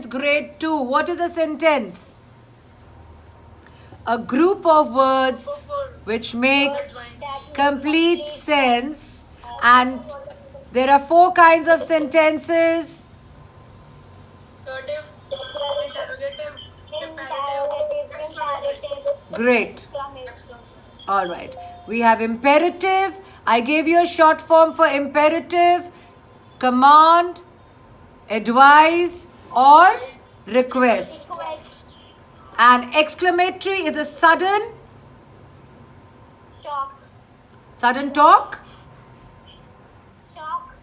sentence, grade 2. What is a sentence? A group of words which make complete sense. And there are 4 kinds of sentences. Assertive, interrogative, imperative, Great. All right. We have imperative. I gave you a short form for imperative. Command, advise, or request. And exclamatory is a sudden. shock, Sudden talk. shock,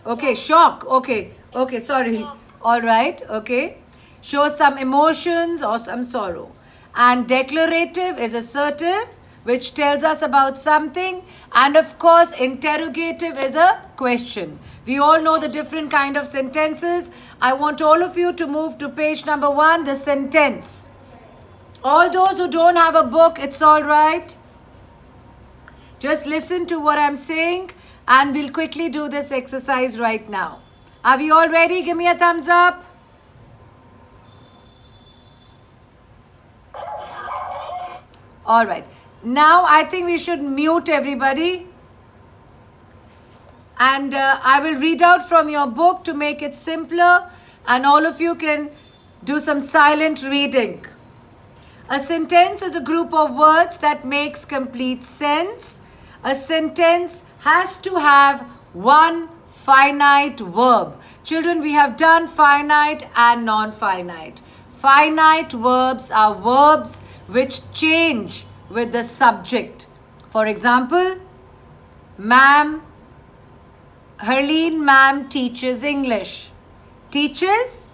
Okay, shock. Okay, sorry. All right, okay. Show some emotions or some sorrow. And declarative is assertive, which tells us about something. And of course, interrogative is a question. We all know the different kind of sentences. I want all of you to move to page number 1, the sentence. All those who don't have a book, it's all right. Just listen to what I'm saying and we'll quickly do this exercise right now. Are we all ready? Give me a thumbs up. All right. Now I think we should mute everybody. And I will read out from your book to make it simpler. And all of you can do some silent reading. A sentence is a group of words that makes complete sense. A sentence has to have one finite verb. Children, we have done finite and non-finite. Finite verbs are verbs which change with the subject. For example, ma'am, Harleen ma'am teaches English. Teaches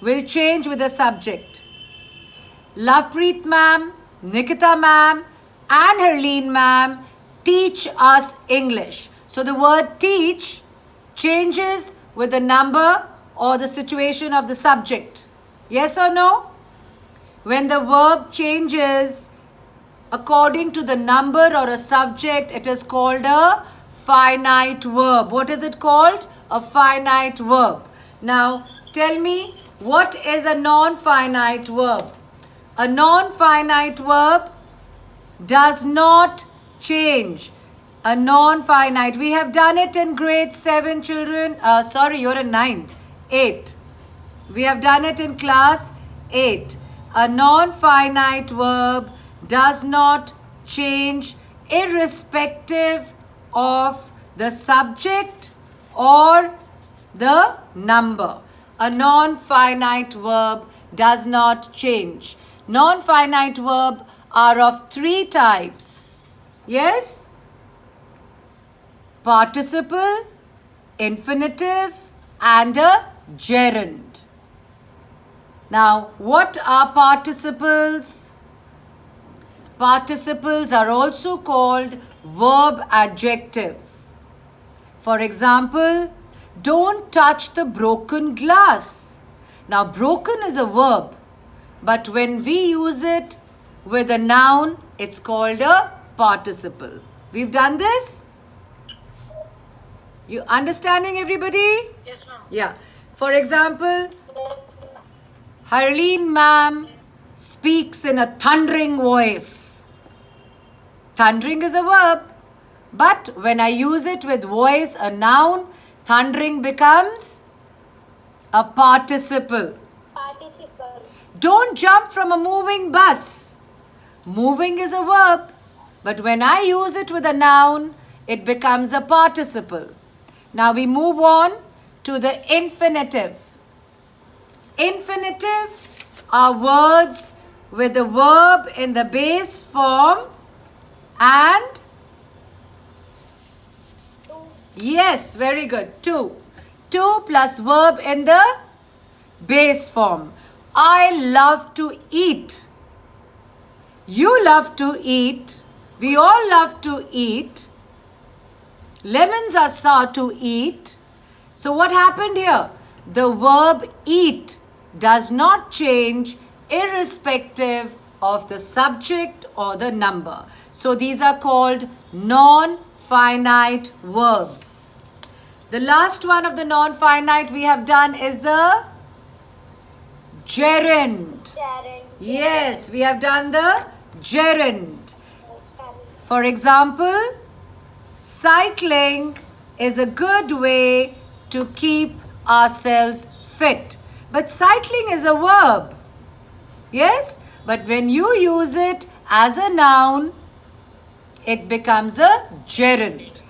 will change with the subject. Lovepreet ma'am, Nikita ma'am, and Harleen ma'am teach us English. So the word teach changes with the number or the situation of the subject. Yes or no? When the verb changes according to the number or a subject, it is called a finite verb. What is it called? A finite verb. Now, tell me, what is a non-finite verb? A non-finite verb does not change. A non-finite. We have done it in grade 7, children. Sorry, you're in 9th. 8. We have done it in class 8. A non-finite verb does not change irrespective of the subject or the number. A non-finite verb does not change. Non-finite verbs are of 3 types. Yes? Participle, infinitive, and a gerund. Now, what are participles? Participles are also called verb adjectives. For example, don't touch the broken glass. Now, broken is a verb, but when we use it with a noun, it's called a participle. We've done this? You understanding, everybody? Yes, ma'am. Yeah. For example, Harleen ma'am speaks in a thundering voice. Thundering is a verb, but when I use it with voice, a noun, thundering becomes a participle. Participle. Don't jump from a moving bus. Moving is a verb, but when I use it with a noun, it becomes a participle. Now we move on to the infinitive. Infinitives are words with the verb in the base form and yes, very good. 2. 2 plus verb in the base form. I love to eat. You love to eat. We all love to eat. Lemons are sour to eat. So what happened here? The verb eat does not change irrespective of the subject or the number. So these are called non-finite verbs. The last one of the non-finite we have done is the gerund. Yes, we have done the gerund. For example, cycling is a good way to keep ourselves fit. But cycling is a verb. Yes? But when you use it as a noun, it becomes a gerund.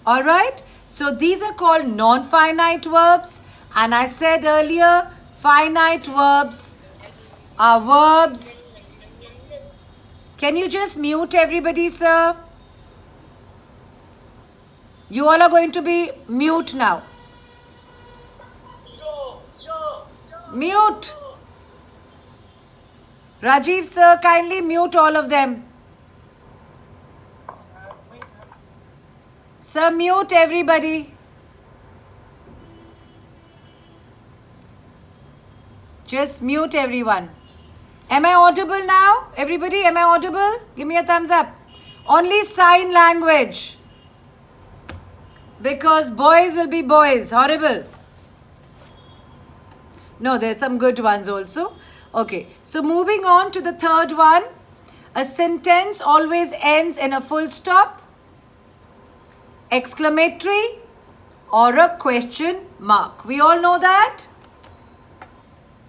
Alright? So these are called non-finite verbs. And I said earlier, finite verbs are verbs. Can you just mute everybody, sir? You all are going to be mute now. Mute. Rajiv, sir, kindly mute all of them. Sir, mute everybody. Just mute everyone. Am I audible now? Everybody, am I audible? Give me a thumbs up. Only sign language. Because boys will be boys. Horrible. No, there's some good ones also. Okay, so moving on to the third one. A sentence always ends in a full stop, exclamatory, or a question mark. We all know that?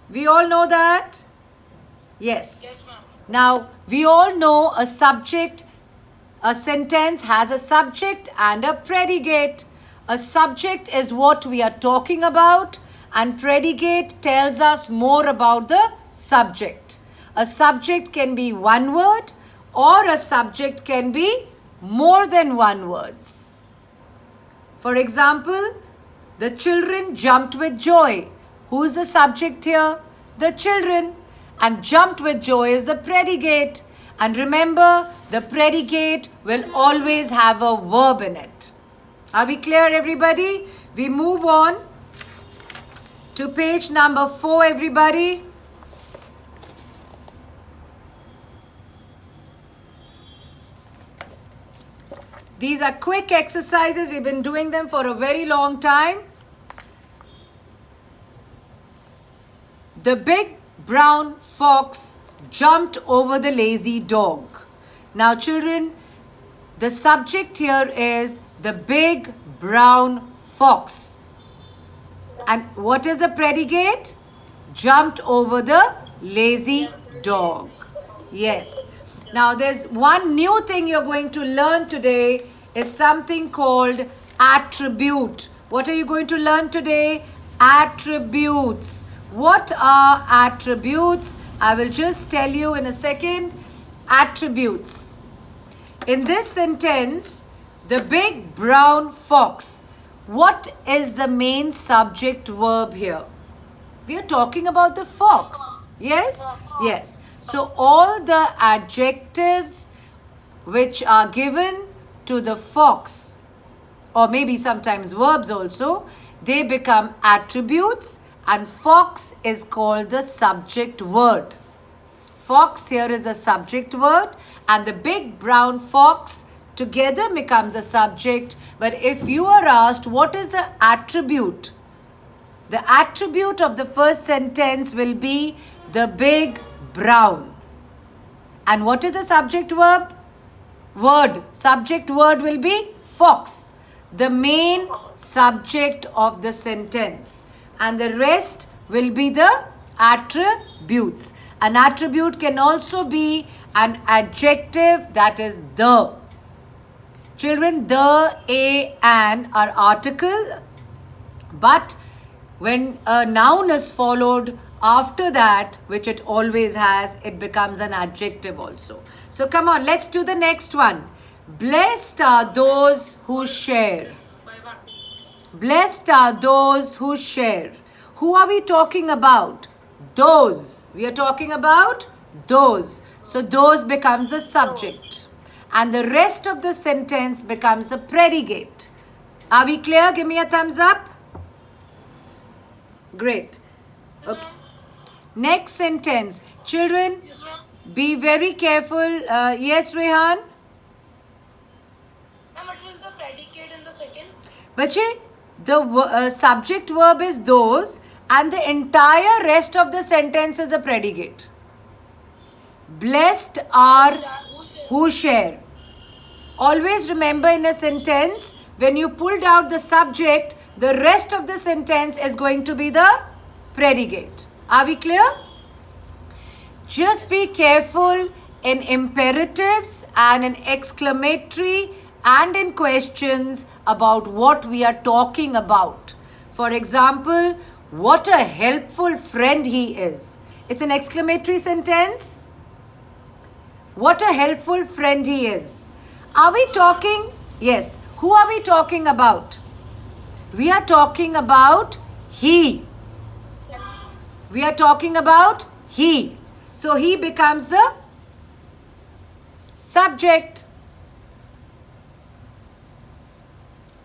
We all know that? Yes. Yes, ma'am. Now, we all know a subject, a sentence has a subject and a predicate. A subject is what we are talking about, and predicate tells us more about the subject. A subject can be one word, or a subject can be more than one words. For example, the children jumped with joy. Who is the subject here? The children. And jumped with joy is the predicate. And remember, the predicate will always have a verb in it. Are we clear, everybody? We move on to page number 4, everybody. These are quick exercises. We've been doing them for a very long time. The big brown fox jumped over the lazy dog. Now, children, the subject here is the big brown fox. And what is the predicate? Jumped over the lazy dog. Yes. Now, there's one new thing you're going to learn today is something called attribute. What are you going to learn today? Attributes. What are attributes? I will just tell you in a second. Attributes. In this sentence, the big brown fox. What is the main subject verb here? We are talking about the fox. Yes? Yes. So all the adjectives which are given to the fox, or maybe sometimes verbs also, they become attributes, and fox is called the subject word. Fox here is the subject word, and the big brown fox together becomes a subject. But if you are asked what is the attribute, the attribute of the first sentence will be the big brown. And what is the subject verb? Word. Subject word will be fox. The main subject of the sentence. And the rest will be the attributes. An attribute can also be an adjective, that is the. Children, the, a, an are article, but when a noun is followed after that, which it always has, it becomes an adjective also. So come on, let's do the next one. Blessed are those who share. Blessed are those who share. Who are we talking about? Those. We are talking about those. So those becomes the subject. And the rest of the sentence becomes the predicate. Are we clear? Give me a thumbs up. Great. Okay. Next sentence. Children, be very careful. Yes, Rehan? बच्चे, the subject verb is those and the entire rest of the sentence is a predicate. Blessed are who share. Always remember, in a sentence, when you pulled out the subject, the rest of the sentence is going to be the predicate. Are we clear? Just be careful in imperatives and in exclamatory and in questions about what we are talking about. For example, what a helpful friend he is. It's an exclamatory sentence. What a helpful friend he is. Are we talking? Yes. Who are we talking about? We are talking about he. We are talking about he. So he becomes the subject.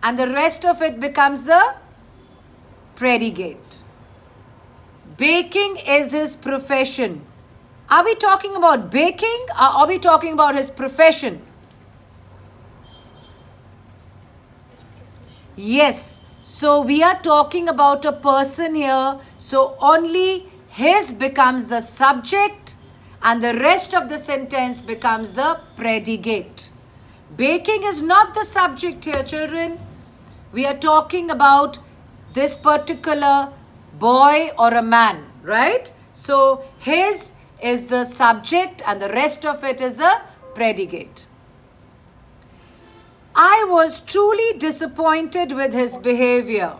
And the rest of it becomes the predicate. Baking is his profession. Are we talking about baking or are we talking about his profession? Yes. So we are talking about a person here. So only his becomes the subject and the rest of the sentence becomes the predicate. Baking is not the subject here, children. We are talking about this particular boy or a man, right? So his is the subject and the rest of it is the predicate. I was truly disappointed with his behavior.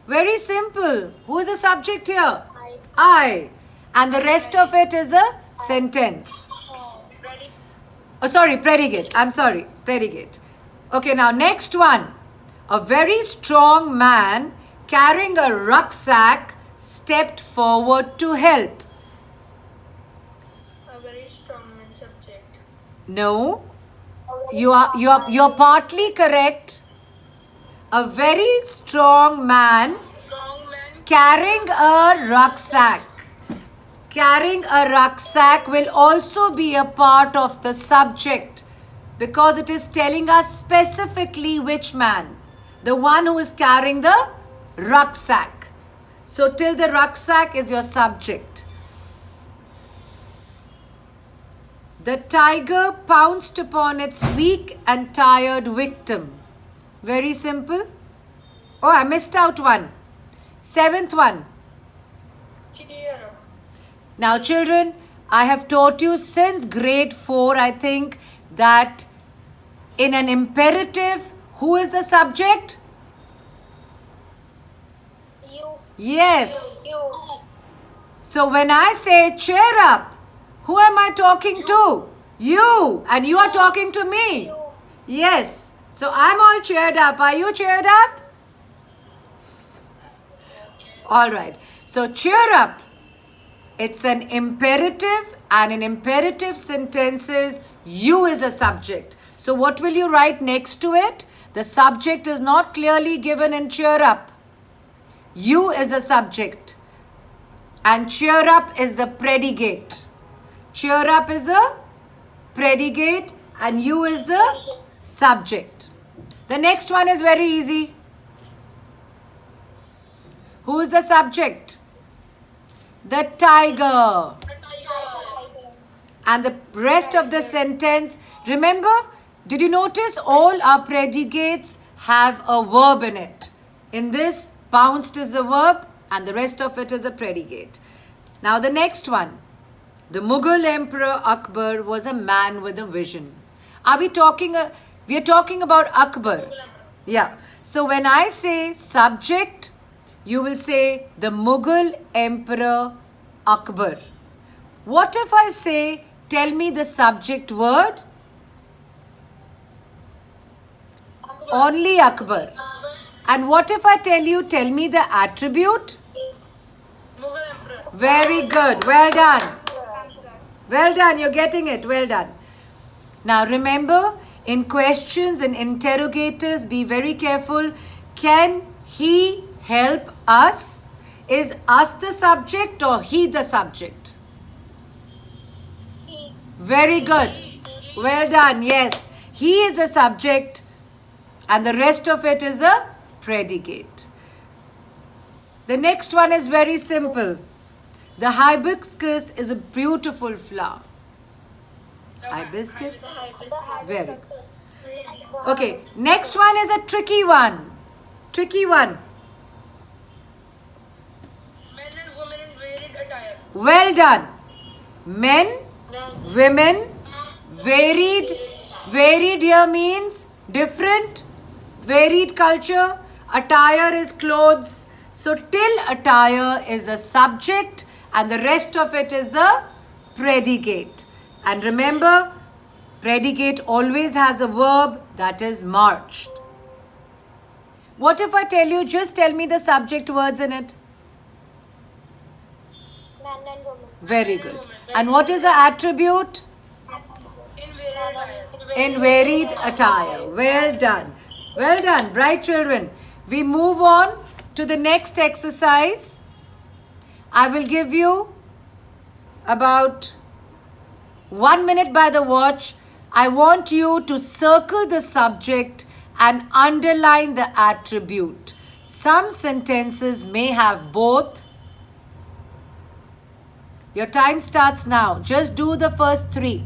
Very simple. Who is the subject here? I. And the rest of it is a sentence. Oh, sorry, predicate. I'm sorry, predicate. Okay, now next one. A very strong man carrying a rucksack stepped forward to help. A very strong man subject. No, you're partly correct. A very strong man carrying a rucksack. Carrying a rucksack will also be a part of the subject because it is telling us specifically which man. The one who is carrying the rucksack. So till the rucksack is your subject. The tiger pounced upon its weak and tired victim. Very simple. Oh, I missed out one. Seventh one. Cheer. Now, children, I have taught you since grade 4, I think, that in an imperative, who is the subject? You. Yes. You. So when I say cheer up, who am I talking to? You. And you are talking to me. You. Yes. So I'm all cheered up. Are you cheered up? All right. So cheer up. It's an imperative, and in imperative sentences, you is a subject. So what will you write next to it? The subject is not clearly given in cheer up. You is a subject. And cheer up is the predicate. Cheer up is the predicate and you is the subject. The next one is very easy. Who is the subject? The tiger. And the rest of the sentence, remember, did you notice all our predicates have a verb in it? In this, pounced is a verb and the rest of it is a predicate. Now the next one. The Mughal Emperor Akbar was a man with a vision. Are we talking, we are talking about Akbar. Yeah. So when I say subject, you will say the Mughal Emperor Akbar. What if I say, tell me the subject word? Only Akbar. And what if I tell you, tell me the attribute? Mughal Emperor. Very good. Well done. Well done. You're getting it. Well done. Now remember, in questions and interrogators, be very careful. Can he help us? Is us the subject or he the subject? Very good. Well done. Yes. He is the subject and the rest of it is a predicate. The next one is very simple. The hibiscus is a beautiful flower. Hibiscus? Very good. Okay, next one is a tricky one. Tricky one. Men and women in varied attire. Well done. Men, women, varied. Varied here means different, varied culture. Attire is clothes. So till attire is the subject and the rest of it is the predicate. And remember, predicate always has a verb that is marched. What if I tell you, just tell me the subject words in it? Man and woman. Very good. And what is the attribute? In varied attire. In varied attire. Well done. Well done, bright children. We move on to the next exercise. I will give you about 1 minute by the watch. I want you to circle the subject and underline the attribute. Some sentences may have both. Your time starts now. Just do the first 3.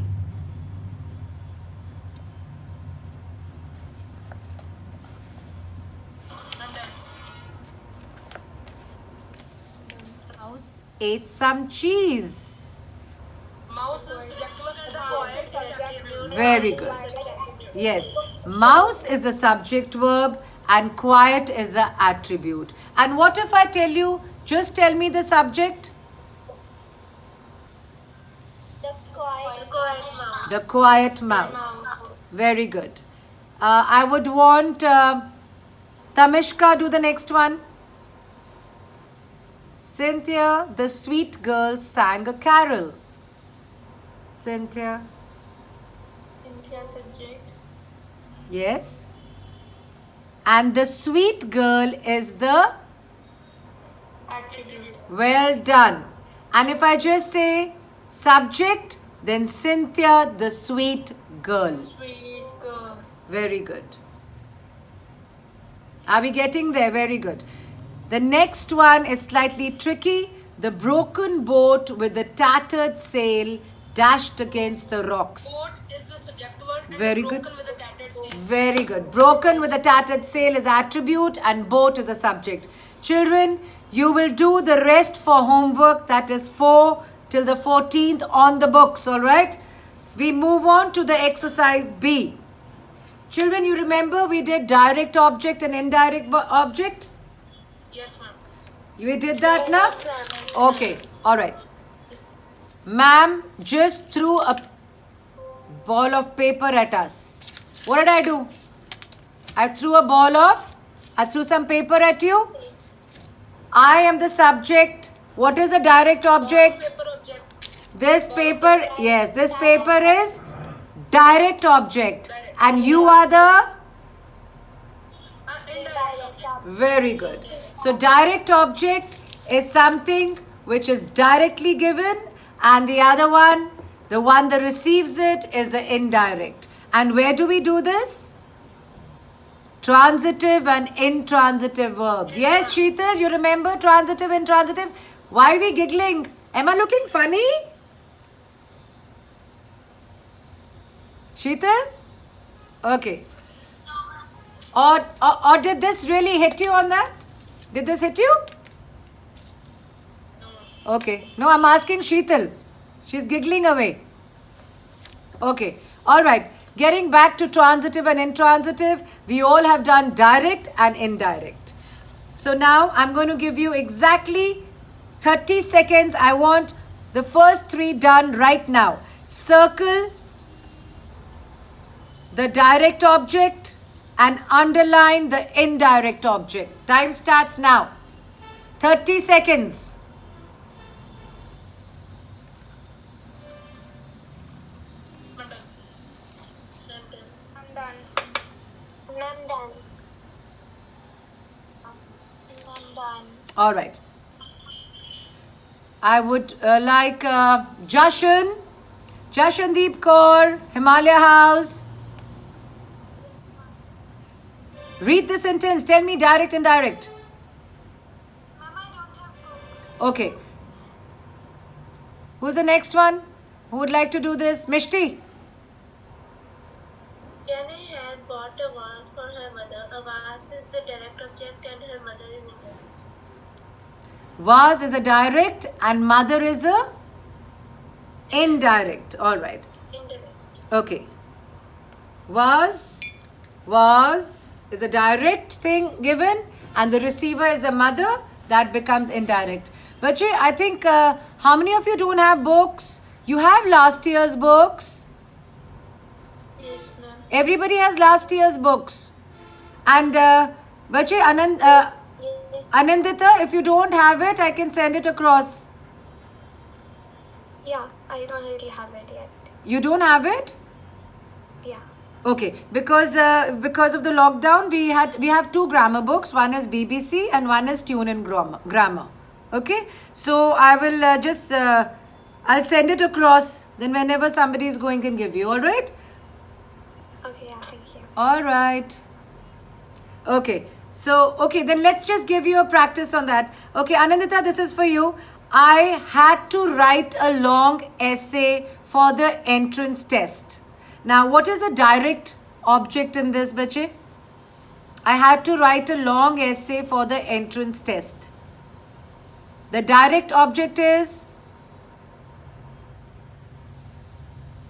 I'm done. Mouse ate some cheese. Mouse is subjective and the quiet is attribute. Very good. Yes, mouse is a subject verb and quiet is the attribute. And what if I tell you, just tell me the subject? The quiet mouse. The quiet mouse. Very good. I would want Tamishka do the next one. Cynthia, the sweet girl, sang a carol. Cynthia. Cynthia subject. Yes. And the sweet girl is the... Attribute. Well done. And if I just say subject, then Cynthia, the sweet girl. Sweet girl. Very good. Are we getting there? Very good. The next one is slightly tricky. The broken boat with the tattered sail dashed against the rocks. Boat is the subject word and Very broken good. with a tattered sail. Very good. Broken with a tattered sail is attribute and boat is a subject. Children, you will do the rest for homework, that is 4 till the 14th on the books, all right? We move on to the exercise B. Children, you remember we did direct object and indirect object? Yes, ma'am. We did that now? Yes, ma'am. Yes, ma'am. Okay, all right. Ma'am just threw a ball of paper at us. What did I do? I threw some paper at you. I am the subject. What is the direct object? Paper object. This paper, yes, this paper is direct object. And you are the... Indirect object. Very good. So direct object is something which is directly given, and the other one, the one that receives it, is the indirect. And where do we do this? Transitive and intransitive verbs. Yes, Sheetal, you remember transitive, intransitive? Why are we giggling? Am I looking funny? Sheetal? Okay. Or did this really hit you on that? Did this hit you? No. Okay. No, I'm asking Sheetal. She's giggling away. Okay. All right. Getting back to transitive and intransitive, we all have done direct and indirect. So now I'm going to give you exactly 30 seconds. I want the first 3 done right now. Circle the direct object and underline the indirect object. Time starts now. 30 seconds. I'm done. I'm done. I'm done. I'm done. All right. I would like Jashan, Jashandeep Kaur, Himalaya House. Read the sentence. Tell me direct and indirect. Ma'am, I don't have book. Okay. Who's the next one? Who would like to do this? Mishti. Jenny has bought a vase for her mother. A vase is the direct object and her mother is indirect. Vase is a direct and mother is a indirect. All right. Indirect. Okay. Was is a direct thing given and the receiver is the mother. That becomes indirect. Bache, I think how many of you don't have books? You have last year's books. Yes, ma'am. Everybody has last year's books. And Bache, Yes. Anandita, if you don't have it, I can send it across. Yeah, I don't really have it yet. You don't have it? Yeah. Okay, because of the lockdown, we have two grammar books. One is BBC and one is Tune and Grammar. Okay, so I will I'll send it across. Then whenever somebody is going, can give you. All right. Okay, yeah, thank you. All right. Okay. So, okay, then let's just give you a practice on that. Okay, Anandita, this is for you. I had to write a long essay for the entrance test. Now, what is the direct object in this, bache? I had to write a long essay for the entrance test. The direct object is?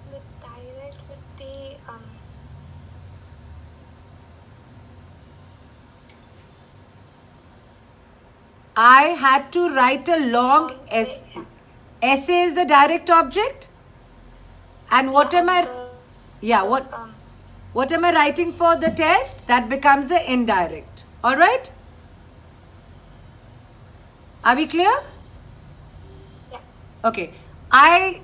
The direct would be I had to write a long Long essay. yeah. Essay is the direct object? And what am I... the, Yeah, what am I writing for the test? That becomes the indirect. All right? Are we clear? yes. Okay. I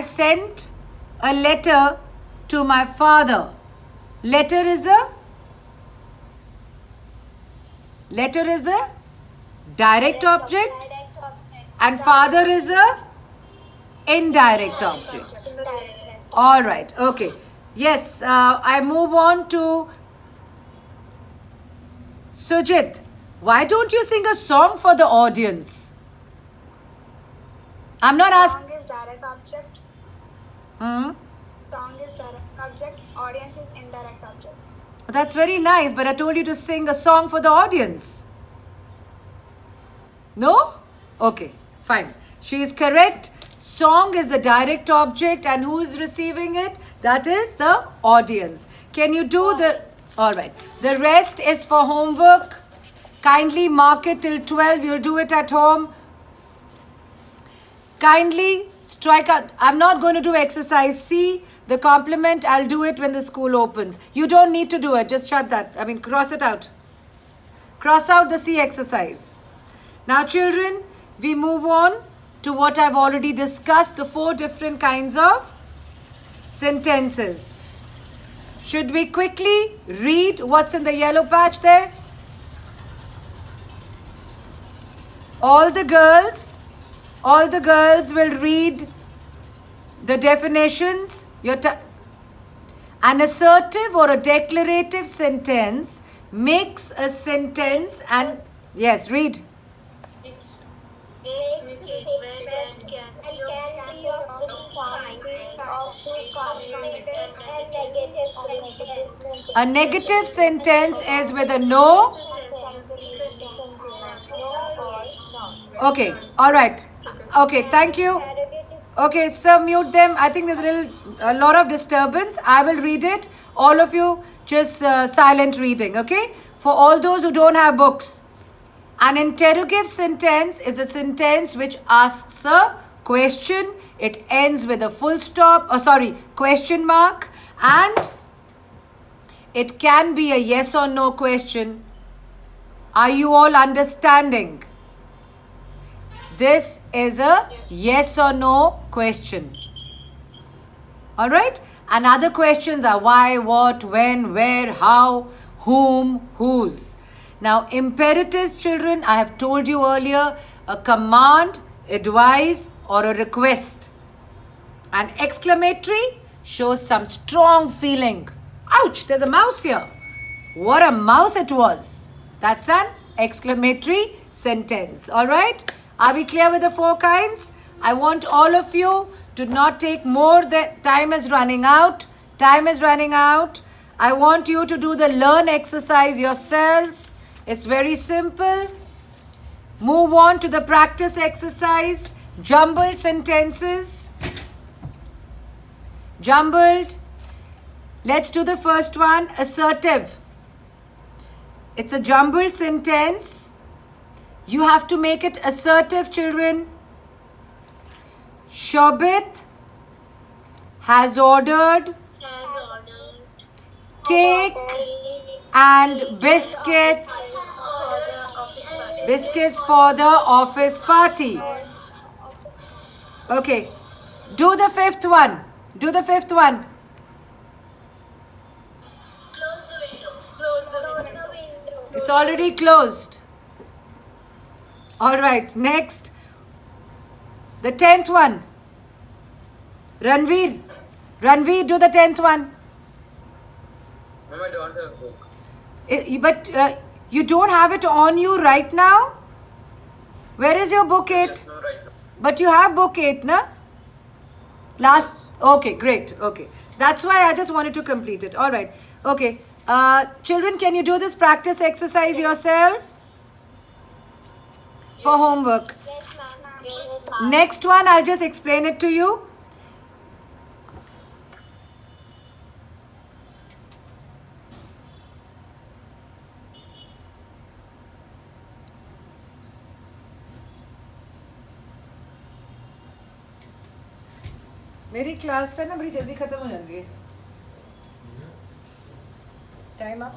sent a letter to my father. Letter is a direct object and father is a indirect object. Indirect. All right. Okay. Yes. I move on to Sujit. Why don't you sing a song for the audience? I'm not asking. Song is direct object. Hmm? Song is direct object. Audience is indirect object. That's very nice, but I told you to sing a song for the audience. No? Okay, fine. She is correct. Song is the direct object, and who is receiving it? That is the audience. Can you do the... All right. The rest is for homework. Kindly mark it till 12. You'll do it at home. Kindly strike out. I'm not going to do exercise C. The complement, I'll do it when the school opens. You don't need to do it. Just shut that. Cross it out. Cross out the C exercise. Now, children, we move on to what I've already discussed, the 4 different kinds of sentences. Should we quickly read what's in the yellow patch there? All the girls will read the definitions. An assertive or a declarative sentence makes a sentence and... Yes, read. Makes which is when and can be of the A negative sentence is with a no. Okay, all right. Okay, thank you. Okay, sir, mute them. I think there's a lot of disturbance. I will read it. All of you just silent reading, okay? For all those who don't have books. An interrogative sentence is a sentence which asks a question. It ends with a full stop, question mark, and it can be a yes or no question. Are you all understanding? This is a yes or no question. All right? And other questions are why, what, when, where, how, whom, whose. Now, imperatives, children, I have told you earlier, a command, advice, or a request. An exclamatory shows some strong feeling. Ouch, there's a mouse here. What a mouse it was. That's an exclamatory sentence. All right? Are we clear with the 4 kinds? I want all of you to not take more than time is running out. Time is running out. I want you to do the learn exercise yourselves. It's very simple. Move on to the practice exercise. Jumbled sentences. Jumbled. Let's do the first one. Assertive. It's a jumbled sentence. You have to make it assertive, children. Shobit has ordered cake and biscuits for the office party. Okay. Do the 5th one. Do the 5th one. Close the window. Close the window. It's already closed. All right. Next. The 10th one. Ranveer. Ranveer, do the 10th one. Ma'am, I don't have a book. But you don't have it on you right now? Where is your book 8? Yes, no, right now. But you have book 8, na? Last. Okay, great. Okay. That's why I just wanted to complete it. All right. Okay. Children, can you do this practice exercise yourself? For homework. Yes, ma'am. Yes, Next one, I'll just explain it to you. मेरी class है ना बड़ी जल्दी खत्म हो जाती है time up